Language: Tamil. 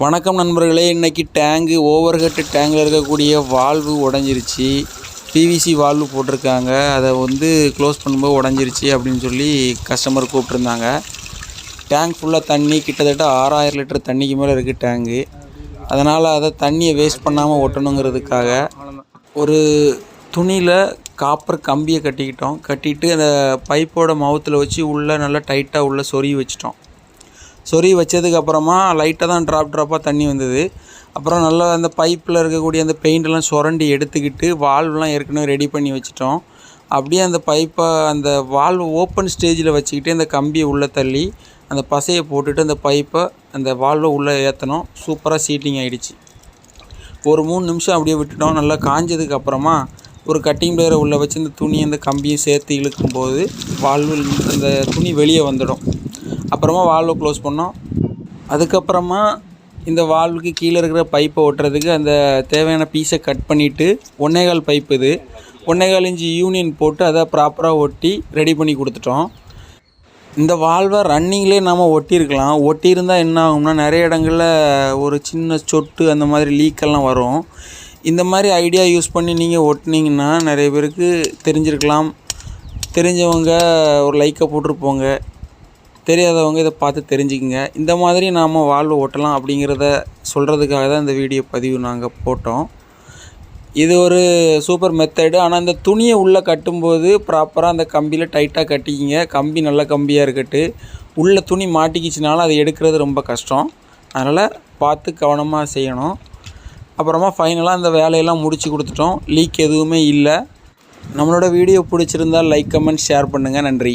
வணக்கம் நண்பர்களே, இன்றைக்கி டேங்கு ஓவர்ஹெட் டேங்கில் இருக்கக்கூடிய வால்வு உடஞ்சிருச்சு. பிவிசி வால்வு போட்டிருக்காங்க, அதை க்ளோஸ் பண்ணும்போது உடஞ்சிருச்சு அப்படின்னு சொல்லி கஸ்டமர் கூப்பிட்ருந்தாங்க. டேங்க் ஃபுல்லாக தண்ணி, கிட்டத்தட்ட 6000 லிட்டர் தண்ணிக்கு மேலே இருக்குது டேங்கு. அதனால் அதை தண்ணியை வேஸ்ட் பண்ணாமல் ஒட்டணுங்கிறதுக்காக ஒரு துணியில் காப்பர் கம்பியை கட்டிட்டு அந்த பைப்போட மவுத்தில் வச்சு உள்ளே நல்லா டைட்டாக உள்ளே சொருகி வச்சிட்டோம். சொருகி வச்சதுக்கப்புறமா லைட்டாக தான் ட்ராப்பாக தண்ணி வந்தது. அப்புறம் நல்லா அந்த பைப்பில் இருக்கக்கூடிய அந்த பெயிண்டெல்லாம் சுரண்டி எடுத்துக்கிட்டு வால்வெலாம் ஏற்கனவே ரெடி பண்ணி வச்சிட்டோம். அப்படியே அந்த பைப்பை அந்த வால்வு ஓப்பன் ஸ்டேஜில் வச்சுக்கிட்டு அந்த கம்பியை உள்ளே தள்ளி அந்த பசையை போட்டுட்டு அந்த பைப்பை அந்த வால்வை உள்ளே ஏற்றணும். சூப்பராக சீட்டிங் ஆகிடுச்சு. ஒரு 3 நிமிஷம் அப்படியே விட்டுட்டோம். நல்லா காஞ்சதுக்கப்புறமா ஒரு கட்டிங் பிளேயரை உள்ளே வச்சு இந்த துணி அந்த கம்பியும் சேர்த்து இழுக்கும்போது வால்வு அந்த துணி வெளியே வந்துடும். அப்புறமா வால்வை க்ளோஸ் பண்ணோம். அதுக்கப்புறமா இந்த வால்வுக்கு கீழே இருக்கிற பைப்பை ஒட்டுறதுக்கு அந்த தேவையான பீஸை கட் பண்ணிவிட்டு 1.25 பைப்பு, இது 1.25 இன்ச்சு யூனியன் போட்டு அதை ப்ராப்பராக ஒட்டி ரெடி பண்ணி கொடுத்துட்டோம். இந்த வால்வை ரன்னிங்லேயே நாம் ஒட்டியிருக்கலாம். ஒட்டியிருந்தால் என்ன ஆகும்னா, நிறைய இடங்களில் ஒரு சின்ன சொட்டு அந்த மாதிரி லீக்கெல்லாம் வரும். இந்த மாதிரி ஐடியா யூஸ் பண்ணி நீங்கள் ஒட்டினீங்கன்னா நிறைய பேருக்கு தெரிஞ்சிருக்கலாம். தெரிஞ்சவங்க ஒரு லைக்கை போட்டிருப்போங்க, தெரியாதவங்க இதை பார்த்து தெரிஞ்சுக்குங்க. இந்த மாதிரி நாம் வால்வு ஓட்டலாம் அப்படிங்கிறத சொல்கிறதுக்காக தான் இந்த வீடியோ பதிவு நாங்கள் போட்டோம். இது ஒரு சூப்பர் மெத்தடு. ஆனால் இந்த துணியை உள்ளே கட்டும்போது ப்ராப்பராக அந்த கம்பியில் டைட்டாக கட்டிக்கிங்க. கம்பி நல்ல கம்பியாக இருக்கட்டு. உள்ளே துணி மாட்டிக்கிச்சினாலும் அதை எடுக்கிறது ரொம்ப கஷ்டம். அதனால் பார்த்து கவனமாக செய்யணும். அப்புறமா ஃபைனலாக அந்த வேலையெல்லாம் முடித்து கொடுத்துட்டோம். லீக் எதுவுமே இல்லை. நம்மளோட வீடியோ பிடிச்சிருந்தால் லைக், கமெண்ட், ஷேர் பண்ணுங்கள். நன்றி.